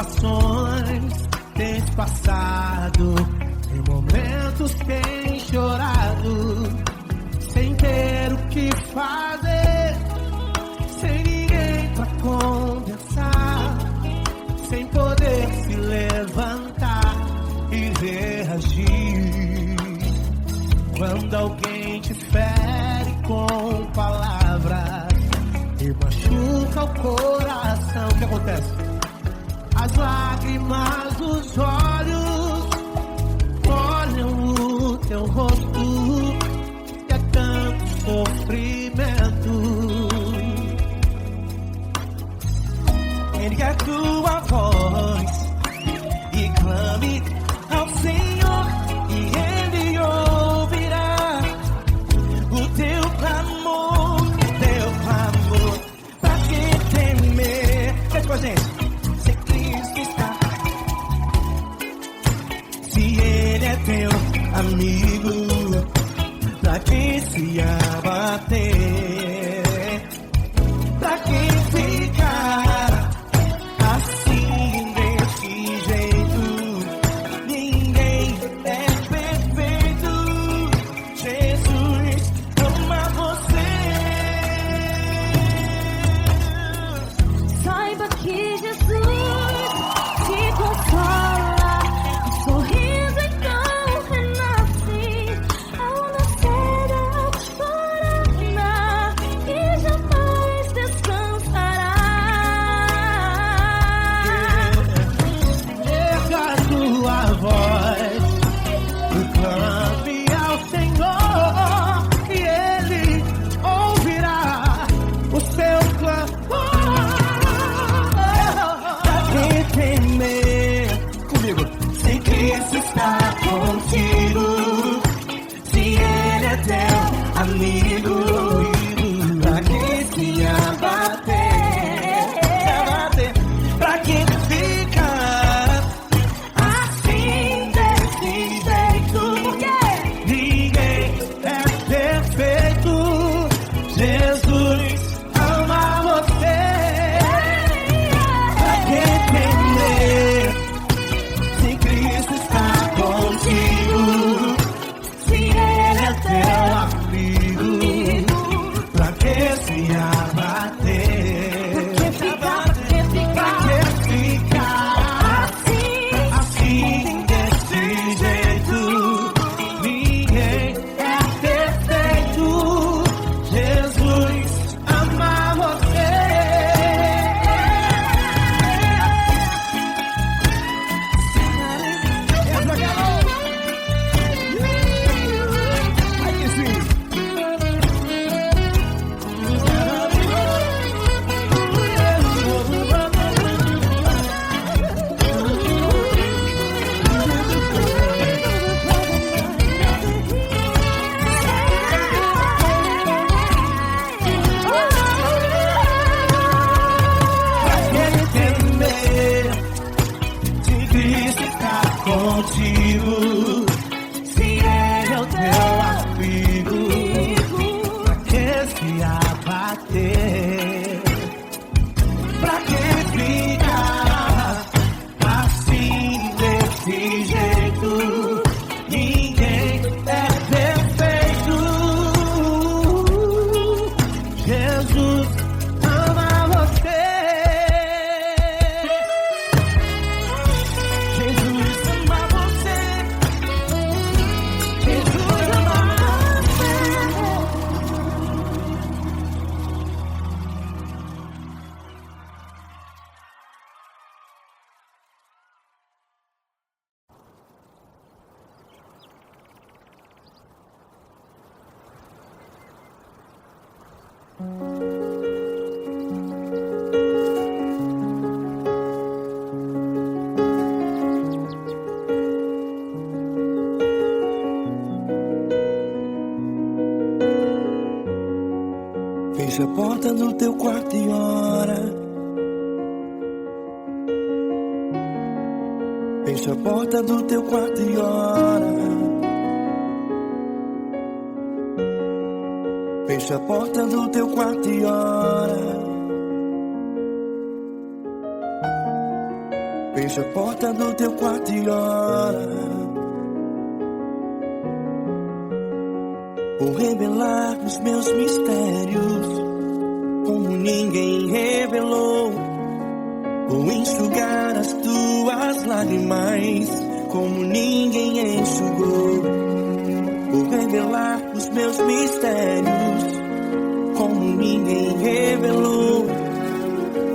situações tens passado, em momentos tens chorado, sem ter o que fazer, sem ninguém pra conversar, sem poder se levantar e reagir. Quando alguém te fere com palavras e machuca o coração, o que acontece? As lágrimas dos olhos molham o teu rosto, e é tanto sofrimento. Ergue a tua voz e clame ao Senhor, e Ele ouvirá o teu clamor, pra que temer? Cante com a gente. Teu amigo, pra quem se abater, pra quem ficar assim desse jeito, ninguém é perfeito. Jesus ama você. Saiba que Jesus te consola, um sorriso então. Amigo, pra quem se abater, pra quem ficar assim desse jeito, porque ninguém é perfeito. Jesus ama você. Pra quem temer, se Cristo está contigo, se Ele é teu amigo, pra que se abater? Pra que ficar assim desse jeito? Ninguém é perfeito. Jesus ama você. Aí que sim. Contigo, se Ele é o teu amigo, pra que se abater? Pra que ficar assim desse jeito? Ninguém é perfeito. Jesus ama você. Jesus ama você. Jesus ama Fecha a porta do teu quarto e ora. Fecha a porta do teu quarto e ora. Fecha a porta do teu quarto e ora. Fecha a porta do teu quarto e ora. Vou revelar os meus mistérios como ninguém revelou. Vou enxugar as tuas lágrimas como ninguém enxugou. Vou revelar os meus mistérios como ninguém revelou.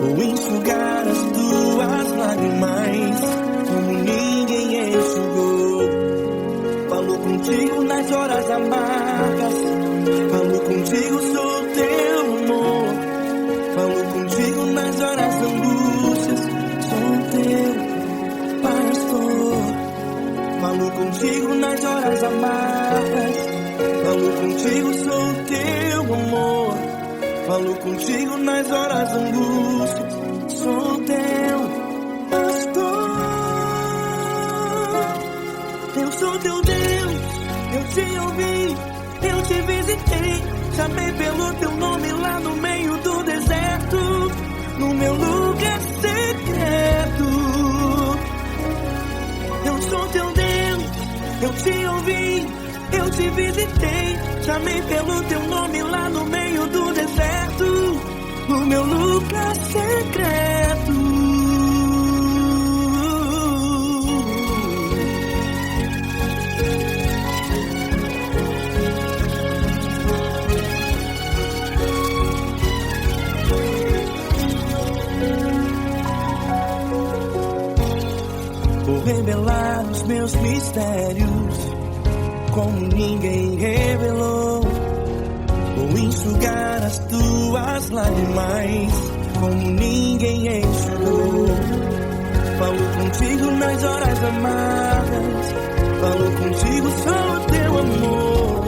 Vou enxugar as tuas lágrimas como ninguém enxugou. Falo contigo nas horas amargas, falo contigo, sou teu amor. Falo contigo nas horas da angústias, sou teu pastor. Falo contigo nas horas amargas, falo contigo, sou teu amor. Falo contigo nas horas da angústias, sou teu pastor. Eu sou teu Deus, eu te ouvi, eu te visitei. Chamei pelo teu nome lá no meio do deserto, no meu lugar secreto. Eu sou teu Deus, eu te ouvi, eu te visitei. Chamei pelo teu nome lá no meio do deserto, no meu lugar secreto. Vou revelar os meus mistérios como ninguém revelou. Vou enxugar as tuas lágrimas como ninguém enxugou. Falo contigo nas horas amargas, falo contigo, sou teu amor.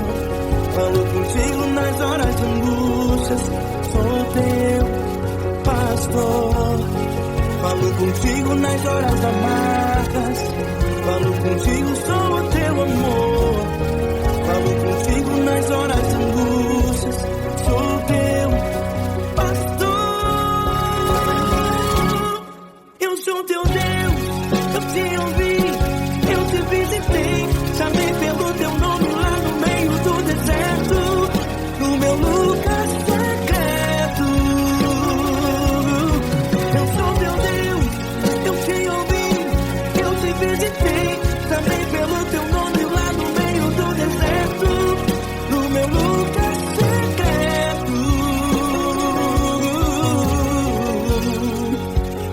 Falo contigo nas horas de angústias, sou teu pastor. Falo contigo nas horas amargas, falo contigo, sou teu amor. Falo contigo nas horas de angústias, sou teu pastor. Eu sou teu Deus, eu te ouvi, eu te visitei. Chamei pelo teu nome lá no meio do deserto, no meu lugar secreto. Eu sou teu Deus, eu te ouvi, eu te visitei. Chamei pelo teu nome lá no meio do deserto, no meu lugar secreto.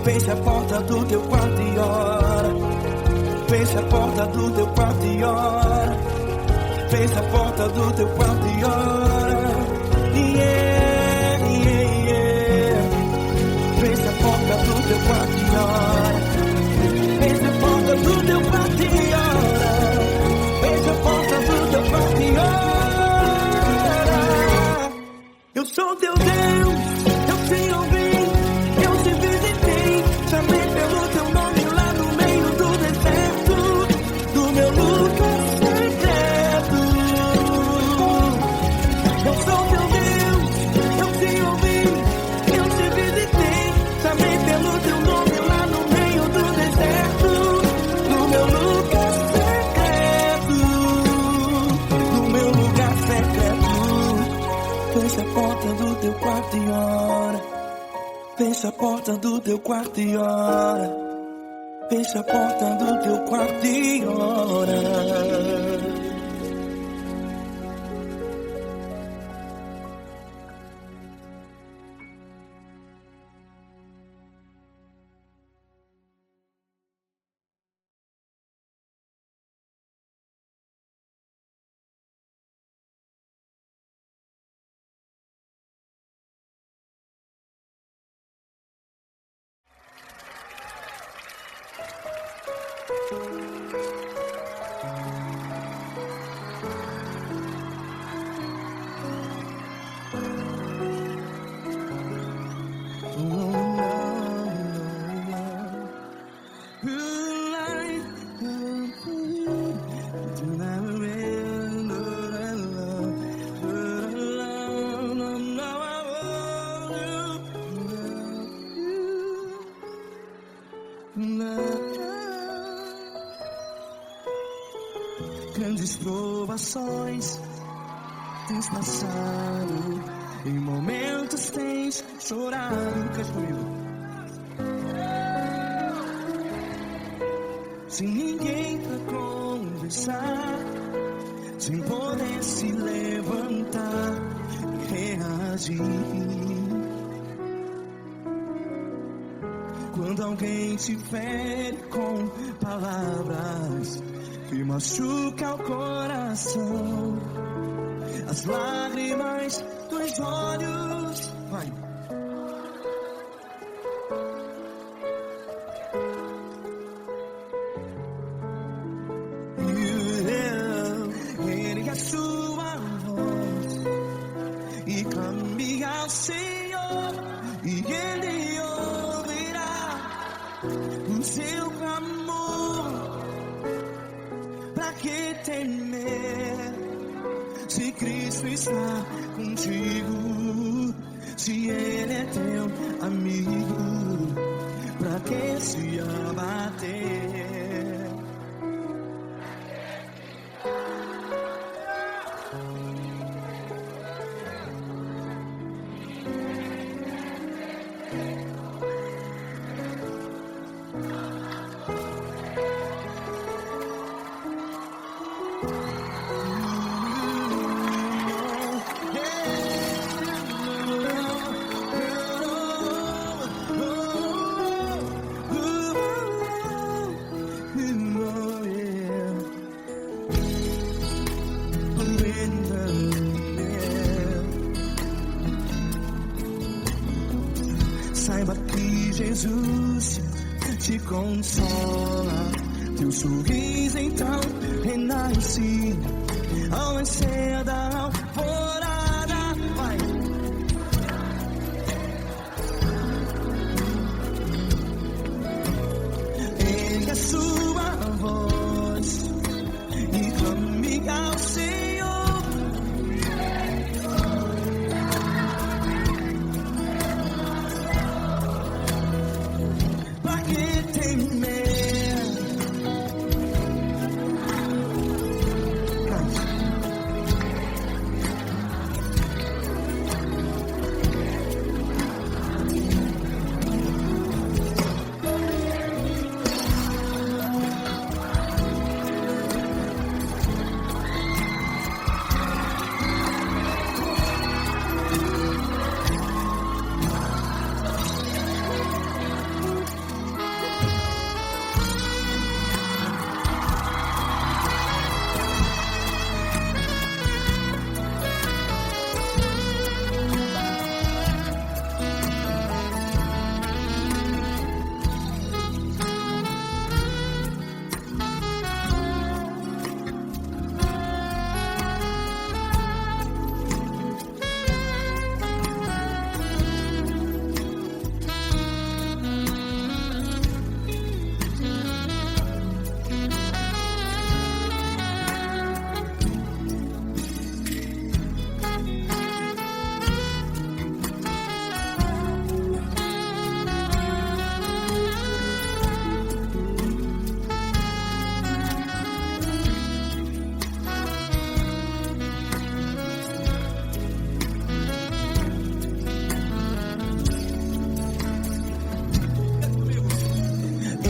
Fecha a porta do teu quarto e ora. Fecha a porta do teu quarto e ora. Fecha a porta do teu quarto e ora. Yeah, yeah, yeah. Fecha a porta do teu quarto e ora. Fecha a porta do teu quarto e ora. Fecha a porta do teu quarto e ora. Eu sou teu Deus, eu te ouvi, eu te visitei. Chamei pelo teu nome lá no meio do deserto, do meu lugar secreto. Eu sou teu Deus, eu te ouvi, eu te visitei. Chamei pelo teu nome lá no meio do deserto, no meu lugar secreto, no meu lugar secreto. Fecha a porta do teu quarto e ora. Fecha a porta do teu quarto e ora. Fecha a porta do teu quarto e ora. Love. grandes provações tens passado, em momentos tens chorado. Cante comigo. Sem ninguém pra conversar, sem poder se levantar e reagir. Quando alguém te fere com palavras que machuca o coração, as lágrimas dos olhos, vai. Ergue a sua voz e clame ao Senhor, e Ele ouvirá o seu clamor. Pra que temer, se Cristo está contigo, se Ele é teu amigo? Pra que se abater? Saiba que Jesus te consola, teu sorriso então renasce ao nascer da alvorada. Vai. Ergue a sua voz e clame ao Senhor.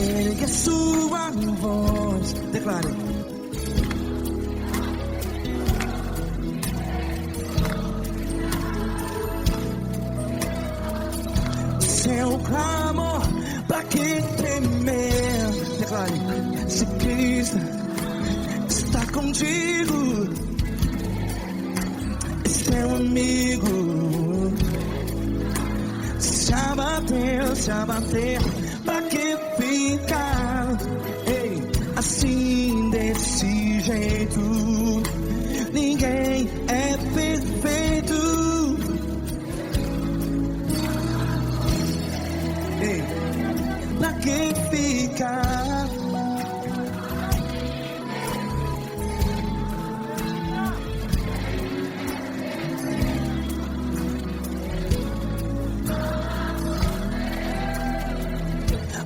Ergue a sua voz, declare. Seu clamor, pra que temer? Declare. Se Cristo está contigo, é seu amigo. Se abater, pra que ficar, ei, assim desse jeito? Ninguém é perfeito. Ei, pra que ficar?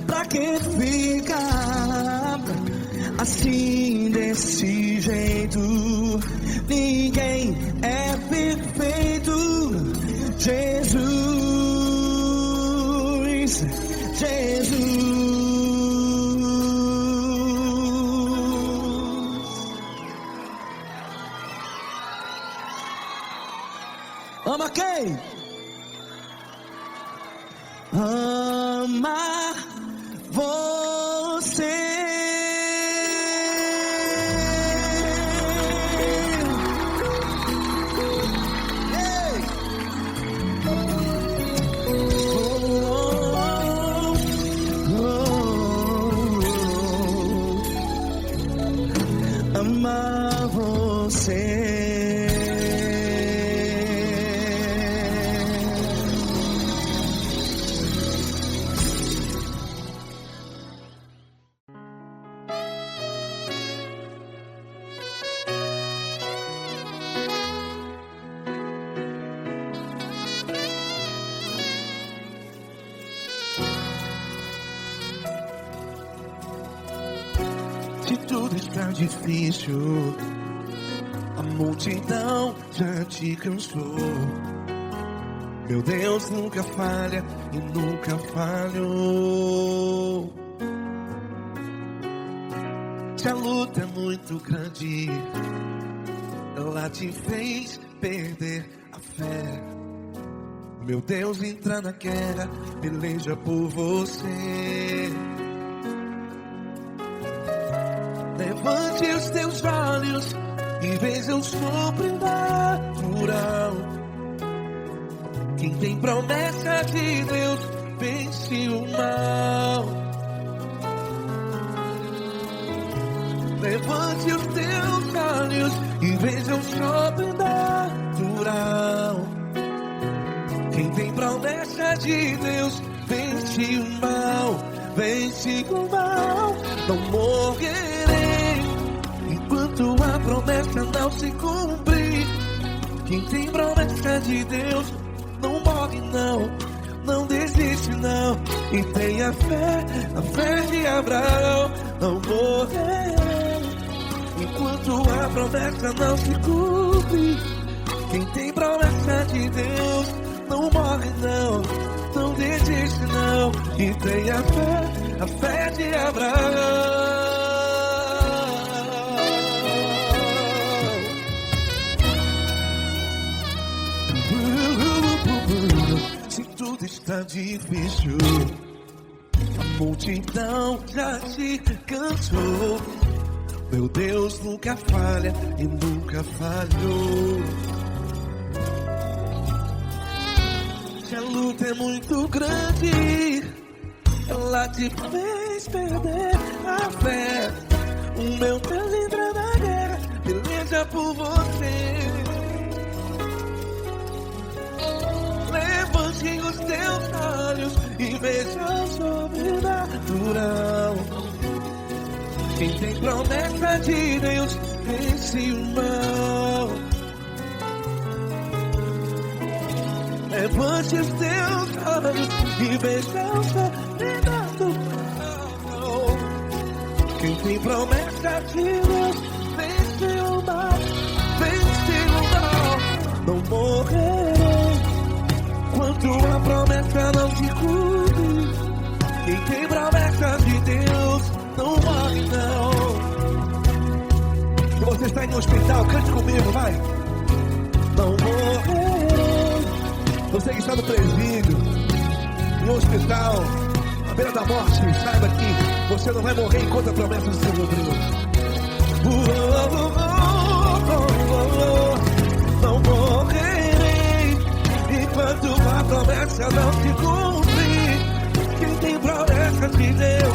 Pra que ficar assim desse jeito? perfeito, ninguém é perfeito. Jesus, Jesus. Ama quem? Ama você. Ei! Amar você. Se tudo está difícil, a multidão já te cansou. Meu Deus nunca falha e nunca falhou. Se a luta é muito grande, ela te fez perder a fé. Meu Deus entra na guerra, peleja por você. Levante os teus olhos e veja o sobrenatural. Quem tem promessa de Deus vence o mal. Levante os teus olhos e veja o sobrenatural. Quem tem promessa de Deus vence o mal. Vence o mal. Não morrerei enquanto a promessa não se cumprir. Quem tem promessa de Deus não morre não, não desiste não. E tenha fé, a fé de Abraão. Não morrerei enquanto a promessa não se cumpre. Quem tem promessa de Deus não morre não, não desiste não. E tenha fé, a fé de Abraão. Se tudo está difícil, a multidão já te cansou. Meu Deus nunca falha e nunca falhou. Se a luta é muito grande, ela te fez perder a fé. O meu Deus entra na guerra, peleja por você. Levante os teus olhos e veja o sobrenatural. Quem tem promessa de Deus vence o mal. Levante os teus olhos e veja o sobrenatural. Quem tem promessa de Deus vence o mal. Vence o mal. Não morrerei enquanto a promessa não se cumpre. Quem tem promessa de Deus não morre não. Se você está em um hospital, cante comigo, vai. Não morrerei. Você que está no presídio, em um hospital, à beira da morte, saiba que você não vai morrer enquanto a promessa não se cumprir. Não morrerei enquanto a promessa não se cumprir. Quem tem promessa de Deus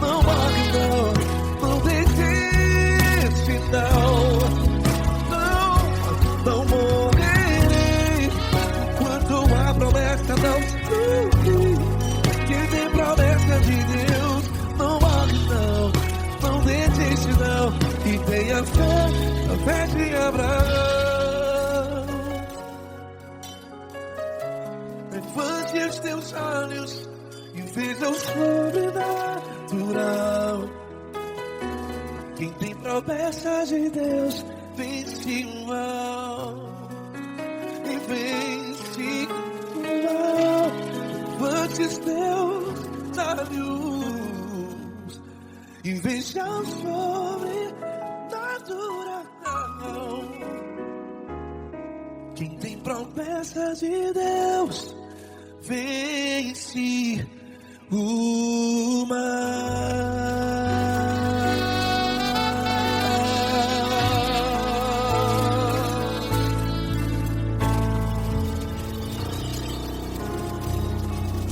não morre não, não desiste não. Não morrerei enquanto a promessa não se cumprir. Quem tem promessa de Deus não morre não, não desiste não. E tenha fé, a fé de Abraão. Levante os teus olhos e veja o sobrenatural. Quem tem promessas de Deus vence o mal. E vence o mal. Antes Deus sábios e vejam sobrenatural. Quem tem promessas de Deus vence o mal.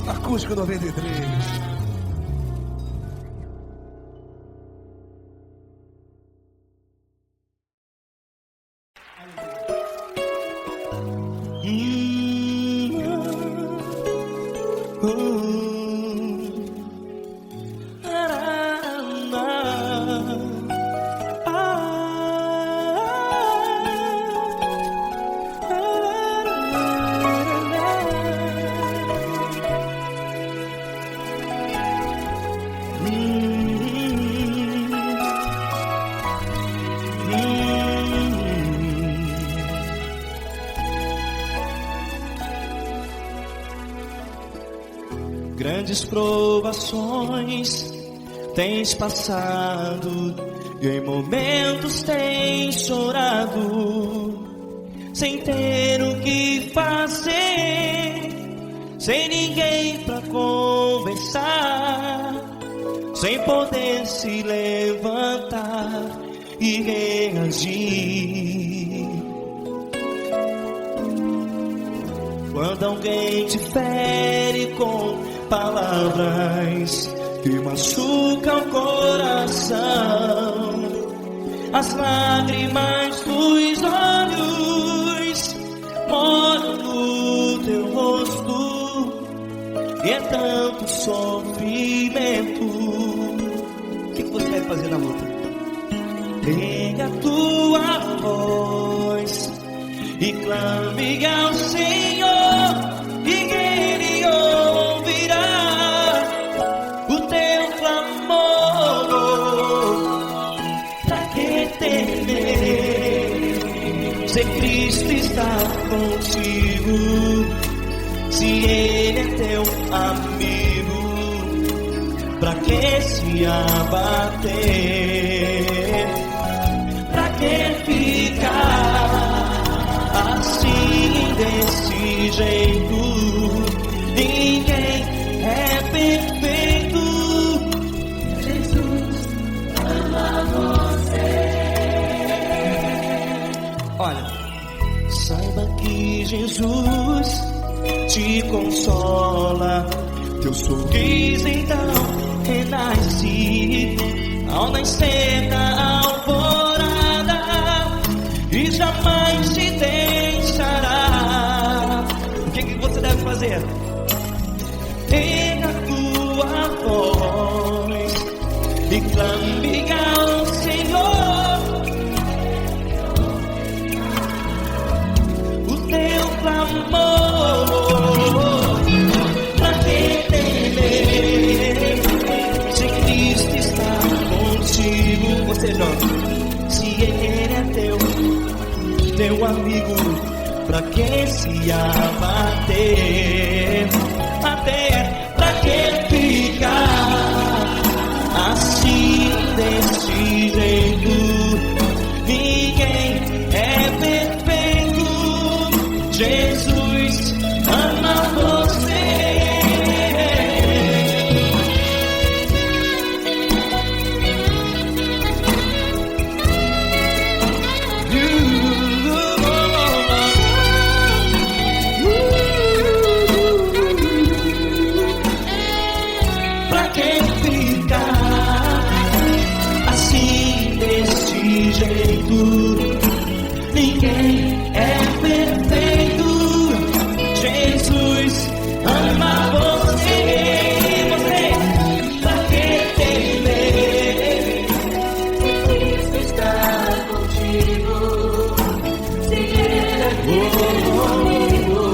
Acústico 93. Grandes provações tens passado e em momentos tens chorado, sem ter o que fazer, sem ninguém pra conversar, sem poder se levantar e reagir. Quando alguém te fere com palavras que machucam o coração, as lágrimas dos olhos molham no teu rosto, e é tanto sofrimento. O que você vai fazer na luta? Pega a tua voz e clame ao Senhor, e Ele ouvirá o teu clamor. Pra que temer, se Cristo está contigo, se Ele é teu amigo? Pra que se abater? Pra que ficar assim desse jeito? Ninguém é perfeito. Jesus ama você. Olha, saiba que Jesus te consola, teu sorriso então renasce ao nascer da alvorada, e jamais te deixará. O que você deve fazer? Pega a tua voz e clame ao Senhor, o teu clamor. Pra que temer, se Cristo está contigo? Você joga. Se Ele é teu amigo, pra que se abater? Até pra que ficar assim desse jeito? Ninguém é perfeito. Jesus ama você. Ninguém é perfeito. Jesus ama você. Você, pra que temer? Cristo está contigo. Se Ele é teu amigo,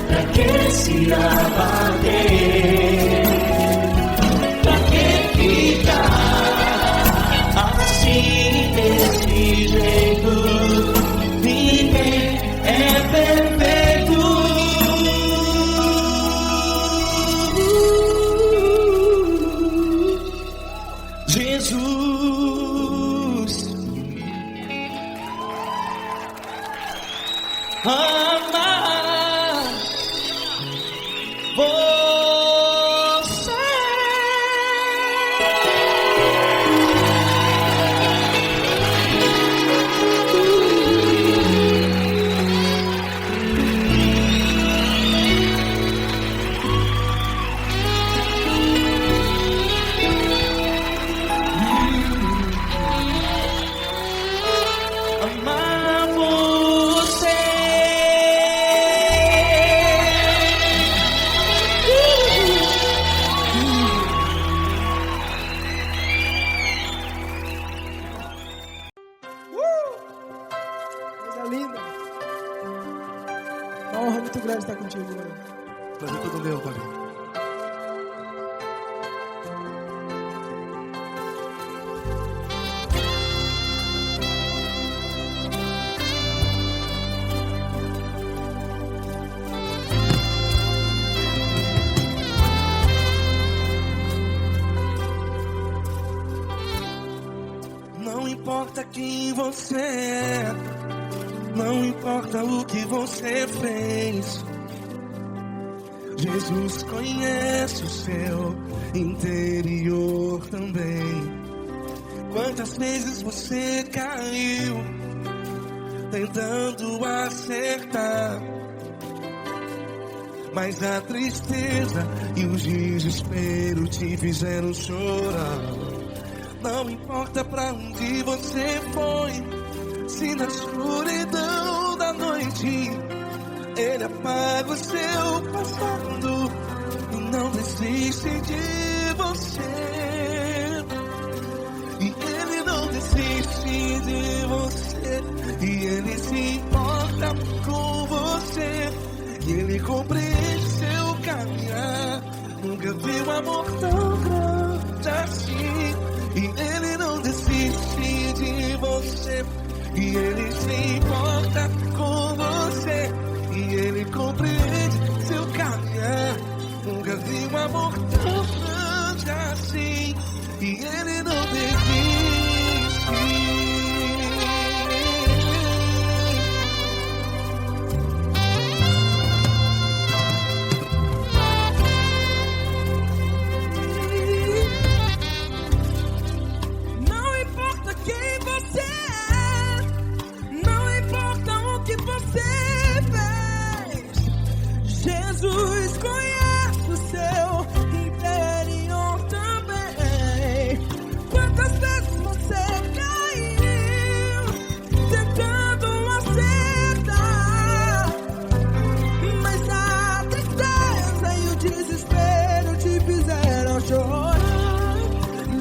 pra que se abater? Pra que ficar assim prazer estar contigo, mano. Prazer todo meu, Pai. Não importa quem você é, não importa o que você fez, Jesus conhece o seu interior também. Quantas vezes você caiu tentando acertar, mas a tristeza e o desespero te fizeram chorar. Não importa pra onde você foi, se na escuridão da noite Ele apaga o seu passado e não desiste de você. E Ele não desiste de você, e Ele se importa com você, e Ele compreende seu caminhar. Nunca vi um amor tão grande assim. E Ele não desiste de você, e Ele se importa com você, e Ele compreende seu caminhar. Nunca vi um amor tão grande assim, e Ele não desiste. Jesus conhece o seu interior também. Quantas vezes você caiu tentando acertar, mas a tristeza e o desespero te fizeram chorar.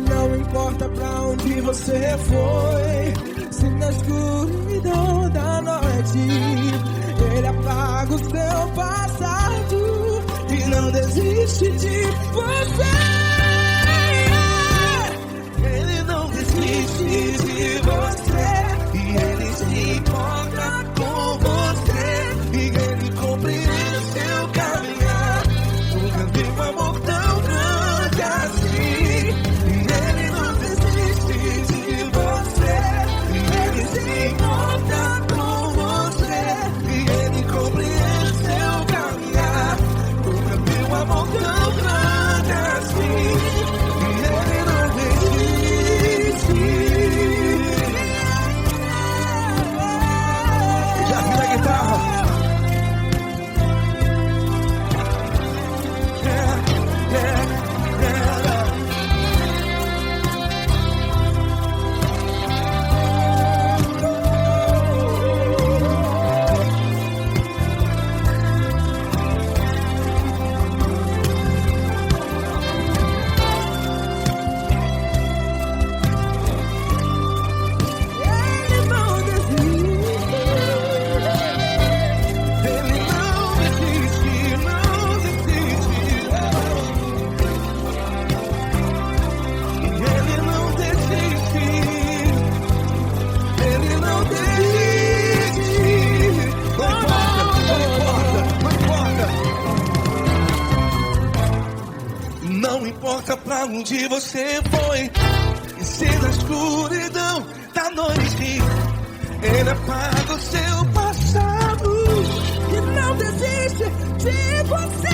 Não importa pra onde você foi, se na escuridão da noite Ele apaga o seu passado e não desiste de você. Ele não desiste de você, e Ele se importa com você, e Ele compreende seu caminhar. Nunca vi um amor tão grande assim. E Ele não desiste de você, e Ele se importa com você, e Ele compreende seu caminhar. Nunca vi um amor tão grande assim. E Ele não desiste. Já vi a guitarra. Não importa pra onde você foi, e se na escuridão da noite Ele apaga o seu passado E não desiste de você.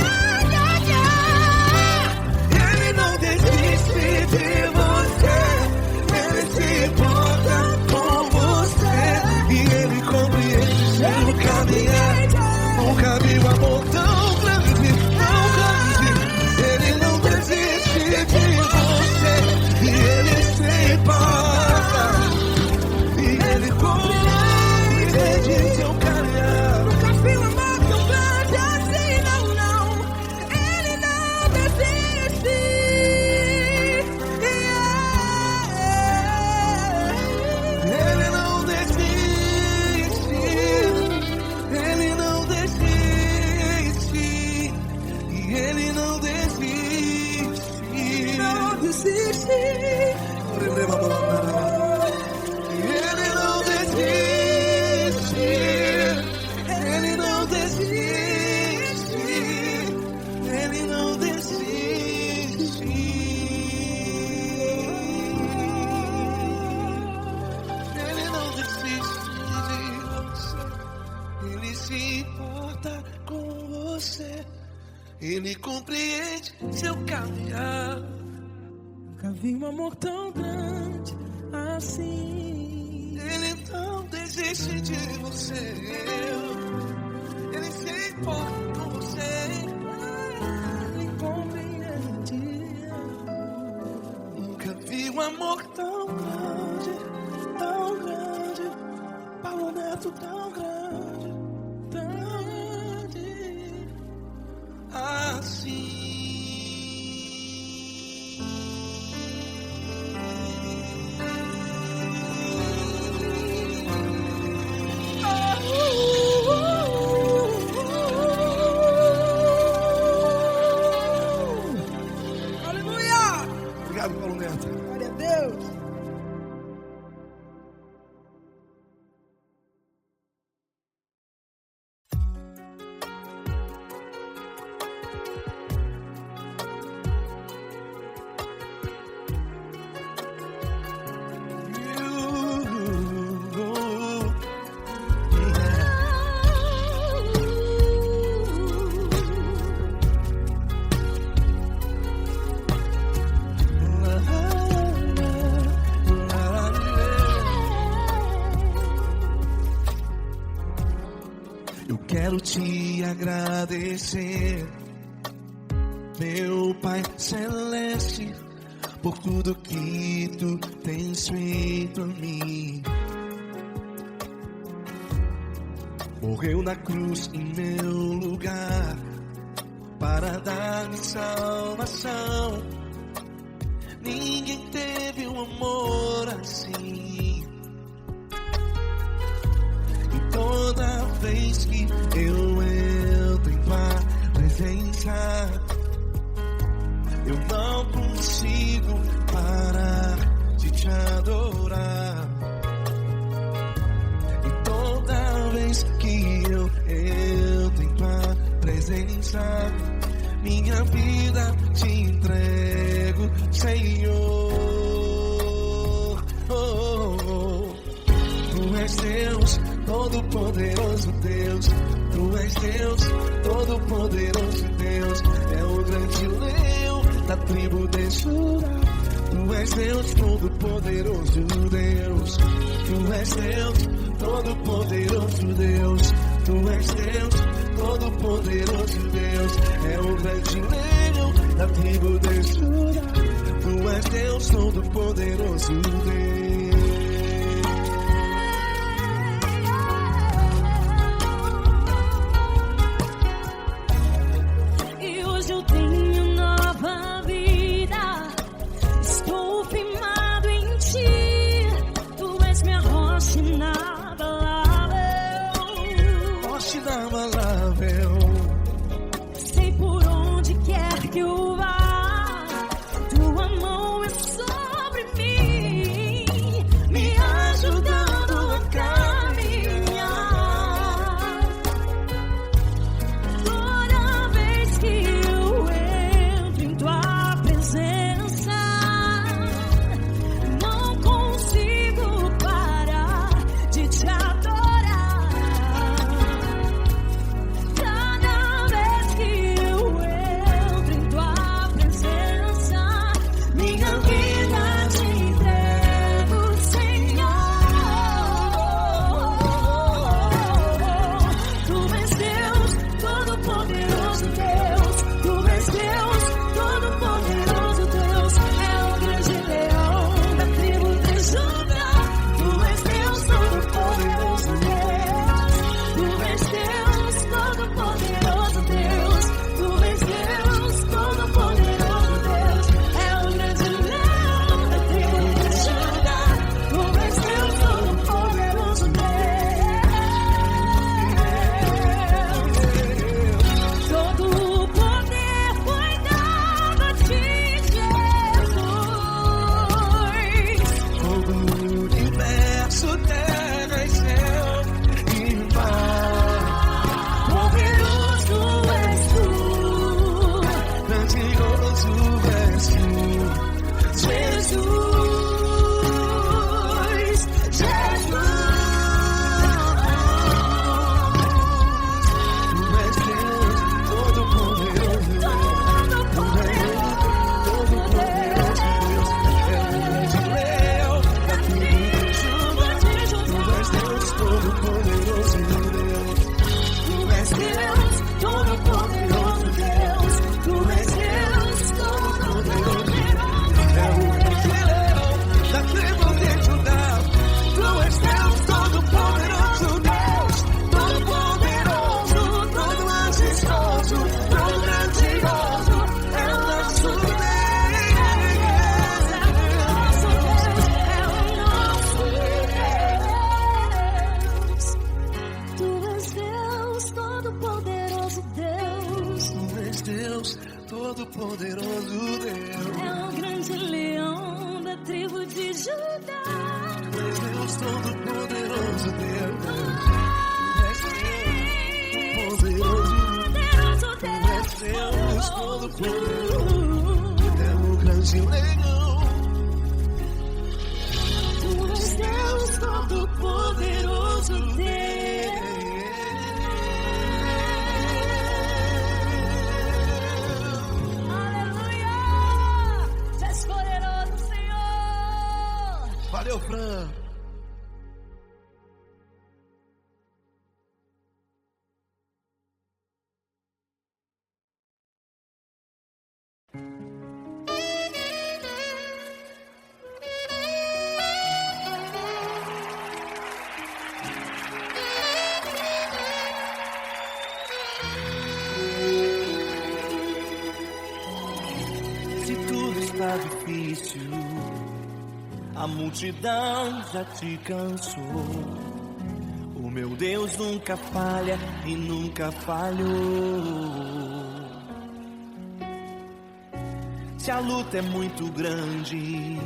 Ele não desiste de você, Ele se importa com você, e Ele compreende seu caminhar. Nunca vi um amor tão grande, tão grande. Ele não desiste de você, e Ele se importa, e Ele compreende seu caminhar. Nunca vi um amor tão grande assim, não, não. desiste. Ele não desiste. Ele não desiste. Ele não desiste. Ele não desiste de você. Ele se importa com você. Ele compreende seu caminhar. Nunca vi um amor tão grande assim. Ele não desiste de você. Ele se importa com você. Ele compreende. Nunca vi um amor tão grande, Paulo Neto tão grande, assim. Aleluia! Obrigado, Paulo Neto. Glória a Deus. Eu quero te agradecer, meu Pai Celeste, por tudo que tu tens feito a mim. Morreu na cruz em meu lugar para dar-me salvação. Ninguém teve um amor assim. E toda vez que eu entro em tua presença, eu não consigo parar de te adorar. E toda vez que eu entro em tua presença, minha vida te entrego, Senhor. Tu és Deus, Todo-Poderoso Deus. Tu és Deus, Todo-Poderoso Deus. É o grande leão da tribo de Judá. Tu és Deus, Todo-Poderoso Deus. Tu és Deus, Todo-Poderoso Deus. Tu és Deus, Todo-Poderoso Deus. É o grande leão da tribo de Judá. Tu és Deus, Todo-Poderoso Deus. E hoje eu tenho nova vida. Estou firmado em ti. Tu és minha rocha inabalável. Rocha inabalável. Sei por onde quer que eu vá. grande leão. Tu és Deus Todo-Poderoso, Deus. Aleluia! Tu és poderoso, Senhor. Valeu, Fran. Se tudo está difícil, a multidão já te cansou. O meu Deus nunca falha e nunca falhou. Se a luta é muito grande,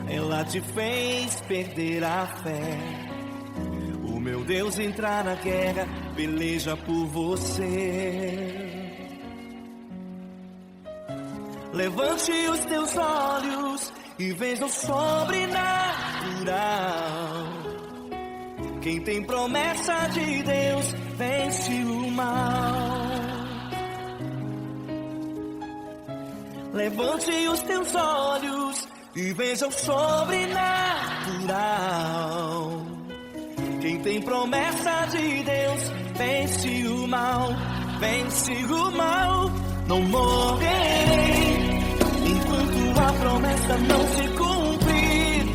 ela te fez perder a fé. O meu Deus entrar na guerra, peleja por você. Levante os teus olhos e veja o sobrenatural. Quem tem promessa de Deus vence o mal. Levante os teus olhos e veja o sobrenatural. Quem tem promessa de Deus vence o mal, vence o mal. Não morrerei enquanto a promessa não se cumprir.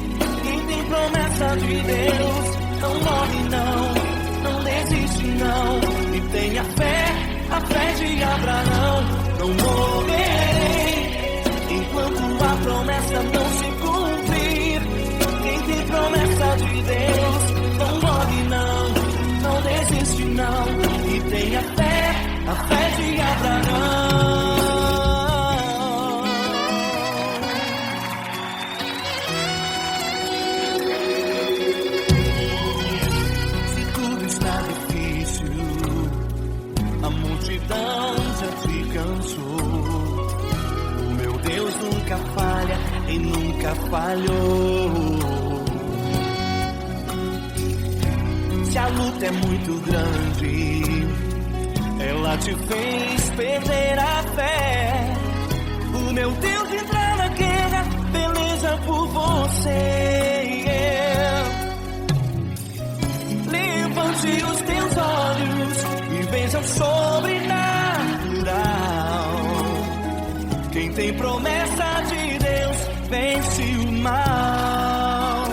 Quem tem promessa de Deus não morre não, não desiste não. E tenha fé, a fé de Abraão. Não morrerei enquanto a promessa não se cumprir. Quem tem promessa de Deus não morre não, não desiste não. E tenha fé, a fé de Abraão. Se tudo está difícil, a multidão já te cansou. O meu Deus nunca falha e nunca falhou. Se a luta é muito grande, ela te fez perder a fé. O meu Deus entrar na guerra, peleja por você. Levante os teus olhos e veja o sobrenatural. Quem tem promessa de Deus vence o mal.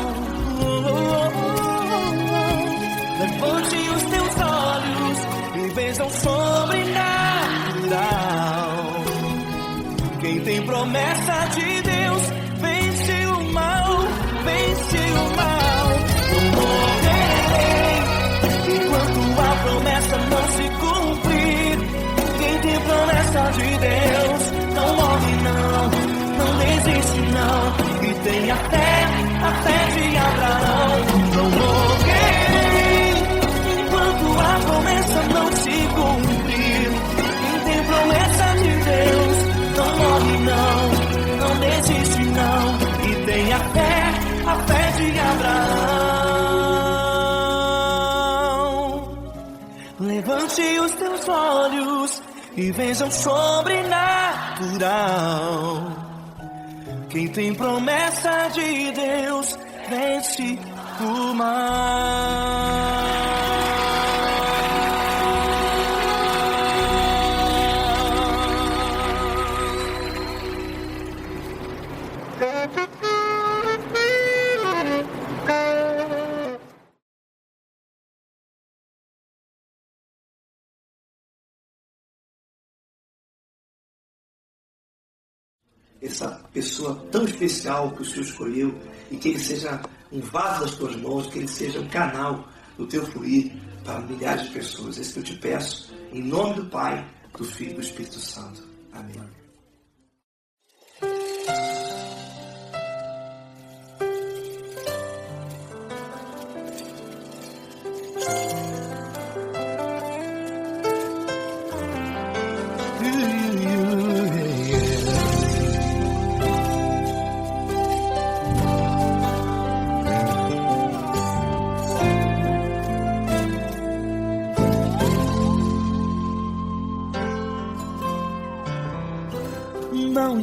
Levante os teus olhos e veja o sobrenatural. Quem tem promessa de Deus vence o mal, vence o mal. Não morrerei enquanto a promessa não se cumprir. Quem tem promessa de Deus não morre não, não desiste não. E tenha fé, a fé de Abraão. Não morrerei enquanto a promessa não se cumprir. Quem tem promessa de Deus não morre não, não desiste não. E tenha fé, a fé de Abraão. Levante os teus olhos e veja o sobrenatural. Quem tem promessa de Deus vence o mal. Essa pessoa tão especial que o Senhor escolheu, e que ele seja um vaso das tuas mãos, que ele seja um canal do teu fluir para milhares de pessoas. É isso que eu te peço, em nome do Pai, do Filho e do Espírito Santo. Amém.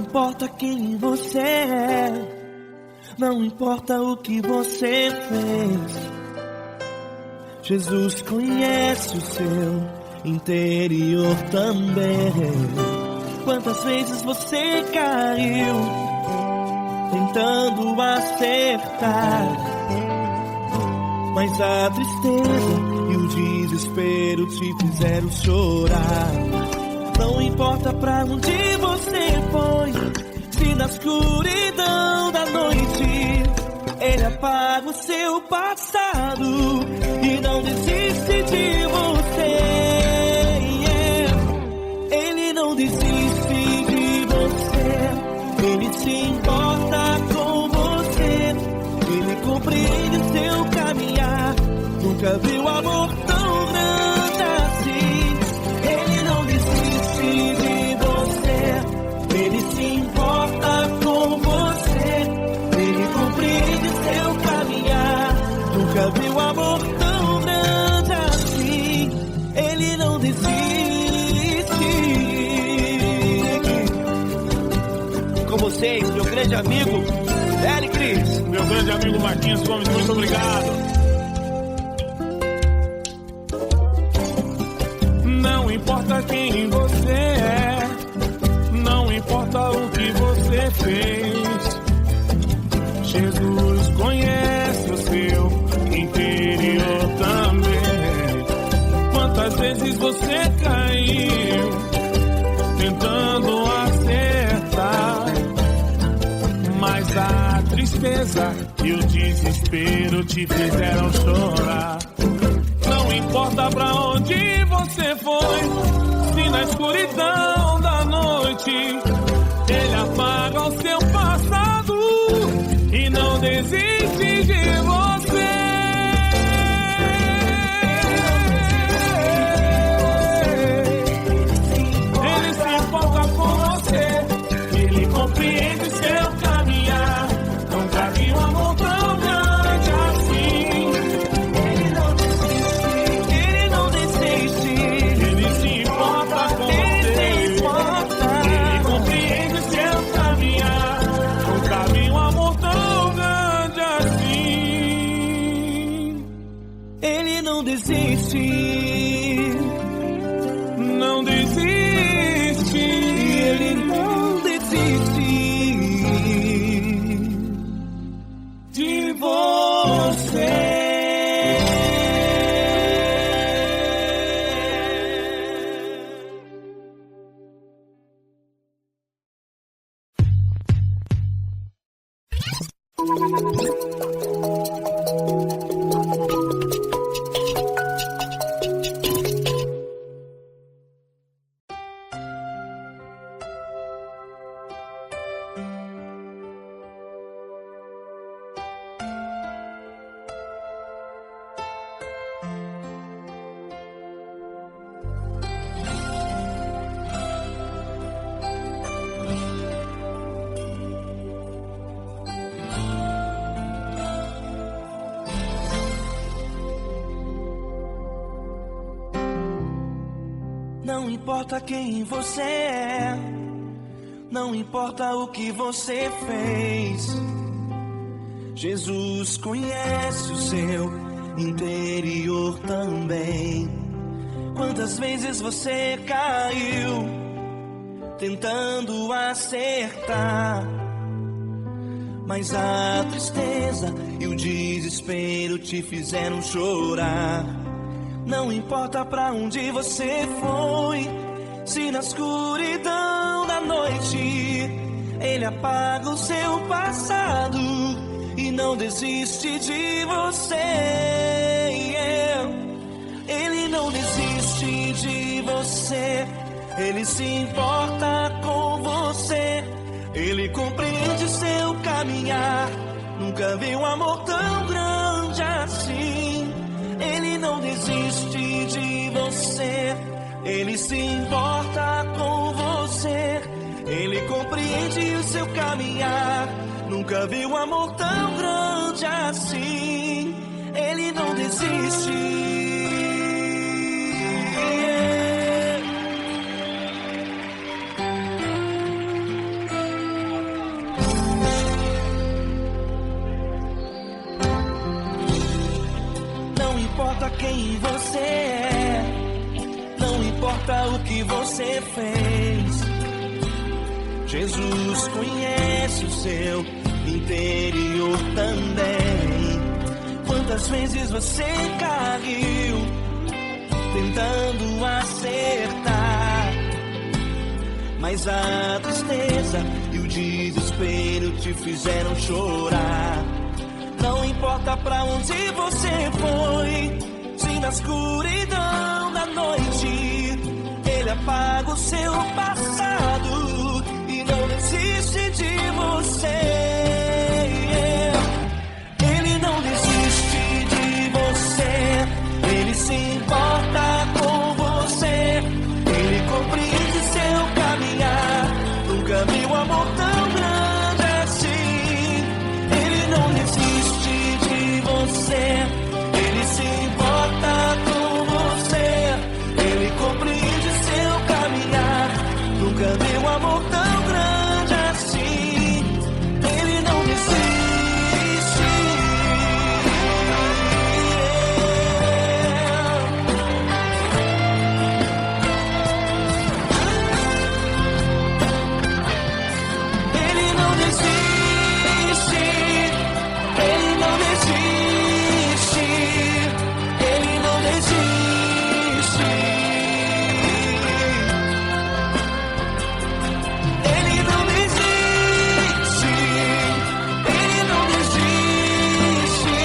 importa quem você é, não importa o que você fez, Jesus conhece o seu interior também. Quantas vezes você caiu tentando acertar, mas a tristeza e o desespero te fizeram chorar. Não importa pra onde você foi, se na escuridão da noite Ele apaga o seu passado e não desiste de você. Ele não desiste de você, Ele se importa com você, Ele compreende o seu caminhar. Nunca viu amor tão grande assim. Ele não desiste de você, Ele se importa com você, Ele compreende o seu caminhar. Nunca viu amor tão grande assim. Ele não desiste. Com vocês, meu grande amigo L. Cris. Meu grande amigo Marquinhos Gomes, muito obrigado. Não importa quem você é, não importa o que você fez, Jesus conhece o seu interior também. Quantas vezes você caiu tentando acertar, mas a tristeza e o desespero te fizeram chorar. Não importa pra onde você foi, se na escuridão da noite Ele apaga o seu passado e não desiste de você. Ele se importa com você, Ele compreende seu caminhar. Nunca vi um amor tão grande assim. Ele não desiste, Ele se importa com você, Ele compreende seu caminhar. Nunca vi um amor tão grande assim. Ele não desiste, Não desiste, Ele não desiste de você. Não importa quem você é, não importa o que você fez, Jesus conhece o seu interior também. Quantas vezes você caiu tentando acertar, mas a tristeza e o desespero te fizeram chorar. Não importa pra onde você foi, se na escuridão da noite Ele apaga o seu passado e não desiste de você. Ele não desiste de você, Ele se importa com você, Ele compreende seu caminhar. Nunca vi um amor tão grande assim. Ele não desiste de você, Ele se importa com você, Ele compreende o seu caminhar. Nunca vi um amor tão grande assim. Ele não desiste. fez. Jesus conhece o seu interior também. Quantas vezes você caiu tentando acertar, mas a tristeza e o desespero te fizeram chorar. Não importa pra onde você foi, se na escuridão da noite Ele apaga o seu passado e não desiste de você. Ele não desiste de você, Ele se importa com você, Ele compreende seu caminhar. Nunca vi um amor tão grande assim. Ele não desiste de você, Ele se importa com você, Ele compreende seu caminhar. Nunca vi um amor tão grande assim. Ele não desiste. Ele não desiste. Ele não desiste. Ele não desiste. Ele não desiste. Ele não desiste.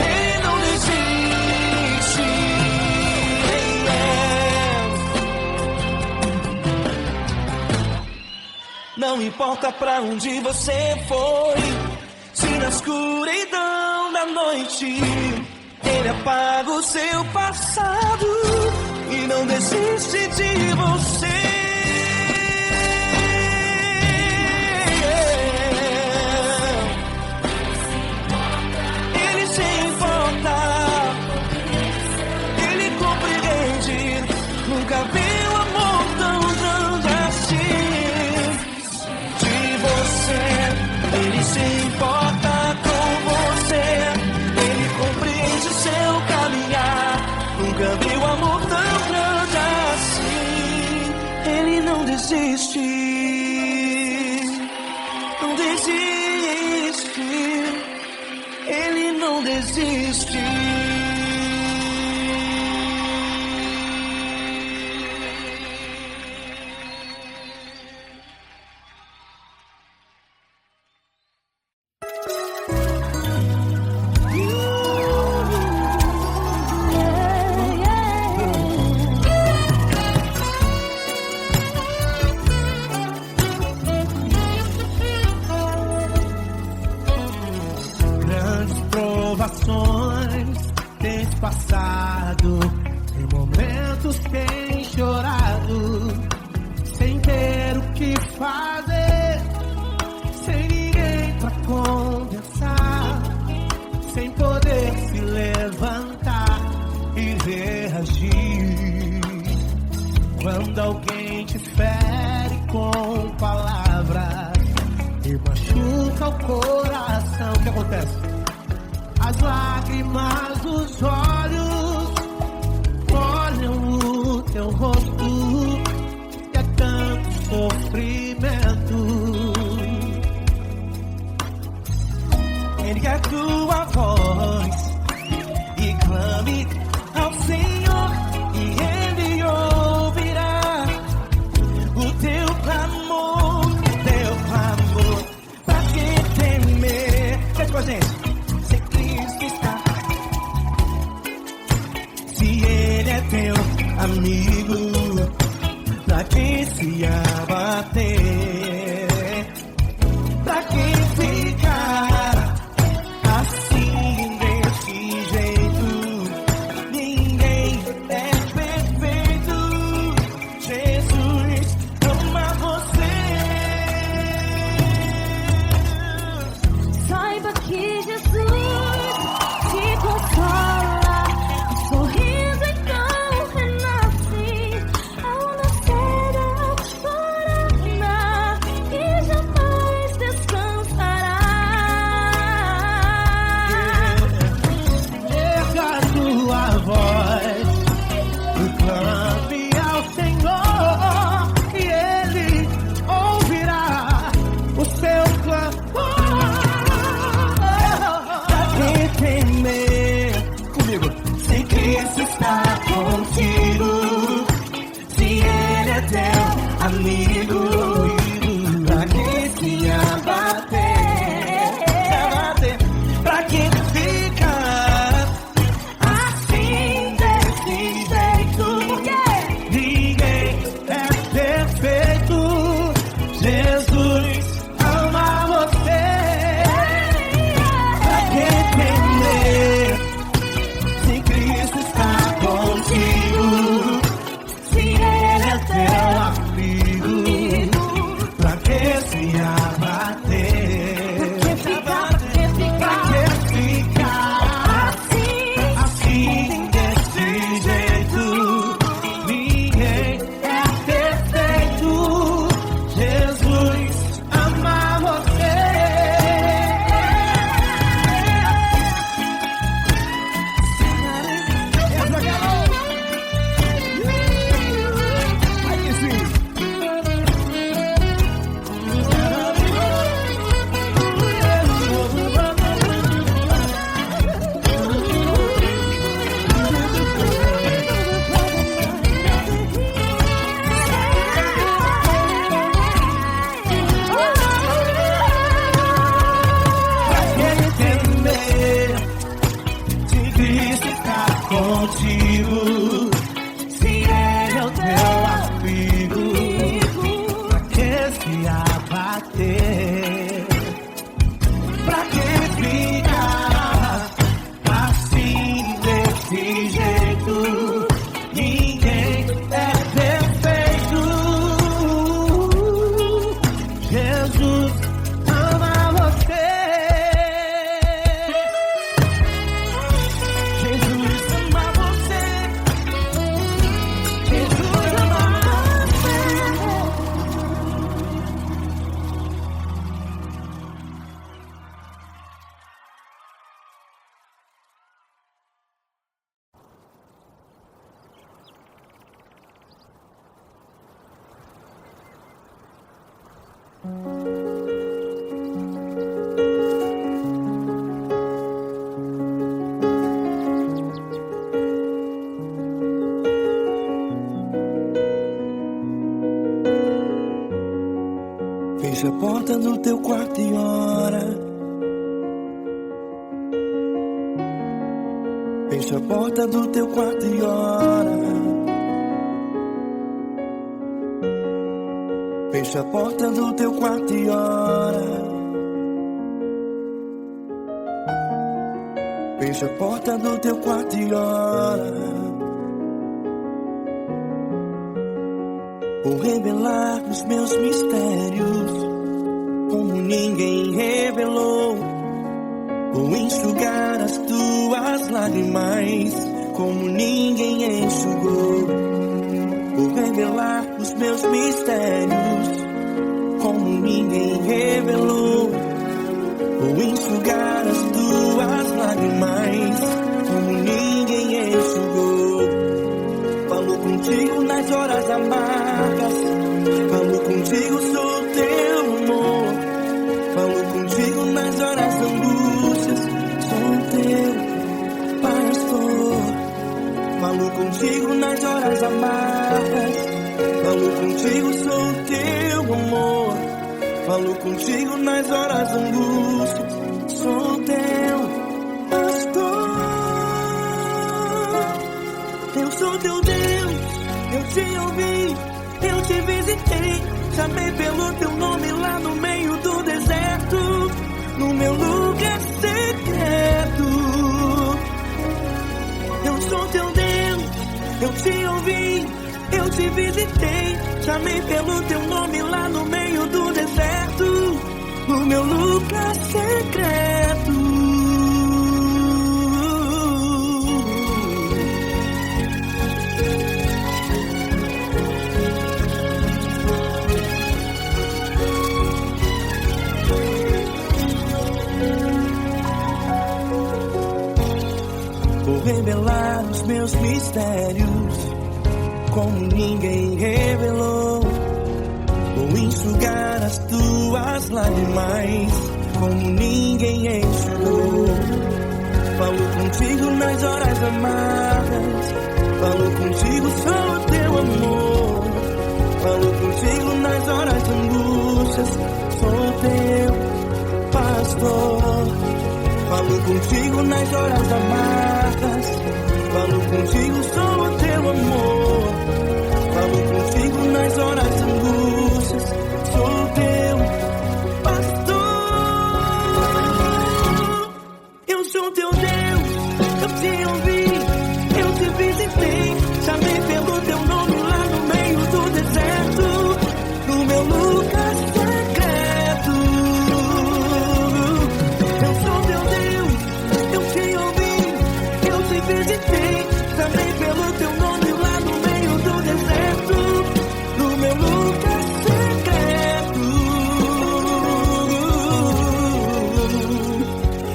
Ele não desiste. Não importa pra onde você foi, se na escuridão da noite Ele apaga o seu passado e não desiste de você. Ele se importa, Ele compreende. Nunca vi um amor tão grande assim. De você, Ele se importa com você, Ele compreende o seu caminhar. Nunca vi um amor tão grande assim. Ele não desiste, não desiste. Ele não desiste. Grandes provações tens passado, em momentos tens chorado, sem ter o que fazer, sem ninguém pra conversar, sem poder se levantar e reagir. Quando alguém te fere com palavras e machuca o coração, o que acontece? As lágrimas dos olhos molham o teu rosto e é tanto sofrimento. Ergue a tua voz e clame ao Senhor e Ele ouvirá o teu clamor, teu clamor. Pra que temer? Cante com a gente. Se Cristo está, ter. Pra que ficar assim desse jeito? Ninguém é perfeito. Jesus ama você. Jesus ama você. Jesus ama Fecha a porta do teu quarto e ora. Fecha a porta do teu quarto e ora. Fecha a porta do teu quarto e ora. Fecha a porta do teu quarto e ora. Vou revelar os meus mistérios como ninguém revelou. Vou enxugar as tuas lágrimas como ninguém enxugou. Vou revelar os meus mistérios como ninguém revelou. Vou enxugar as tuas lágrimas como ninguém enxugou. Falo contigo nas horas amargas. Falo contigo, sou teu amor. Falo contigo nas horas angústias. Sou teu pastor. Falo contigo nas horas amargas. Falo contigo, sou teu amor. Falo contigo nas horas angústias. Sou teu pastor. Eu sou teu Deus, eu te ouvi, eu te visitei. Chamei pelo teu nome lá no meio do deserto, no meu lugar secreto. Eu sou teu Deus, eu te ouvi, eu te visitei. Chamei pelo teu nome lá no meio do deserto, no meu lugar secreto. Vou revelar os meus mistérios como ninguém revelou. Vou enxugar as tuas lágrimas como ninguém enxugou. Falo contigo nas horas amargas. Falo contigo, sou teu amor. Falo contigo nas horas angústias. Sou teu pastor. Falo contigo nas horas amargas. Falo contigo, sou teu amor. Falo contigo nas horas angústias. Sou teu pastor. Eu sou teu Deus, eu te ouvi, eu te visitei. Chamei pelo teu nome lá no meio do deserto, no meu lugar secreto. Eu sou teu Deus, eu te ouvi, eu te visitei. Chamei pelo teu nome lá no meio do deserto, no meu lugar secreto.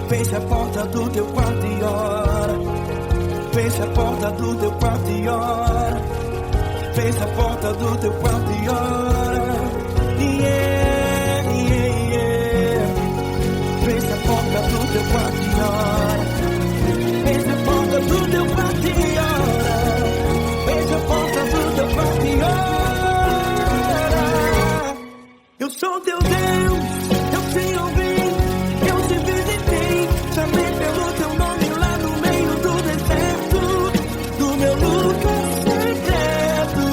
Fecha a porta do teu quarto e ora. Fecha a porta do teu quarto e ora. Fecha a porta do teu quarto e ora. Yeah, yeah, yeah. Fecha a porta do teu quarto e ora. Fecha a porta do teu quarto e ora. Fecha a porta do teu quarto e ora. Eu sou teu Deus, eu te ouvi, eu te visitei. Chamei pelo teu nome lá no meio do deserto, no meu lugar secreto.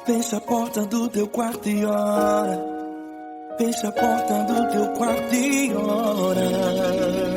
Fecha a porta do teu quarto e ora. Fecha a porta do teu quarto e ora.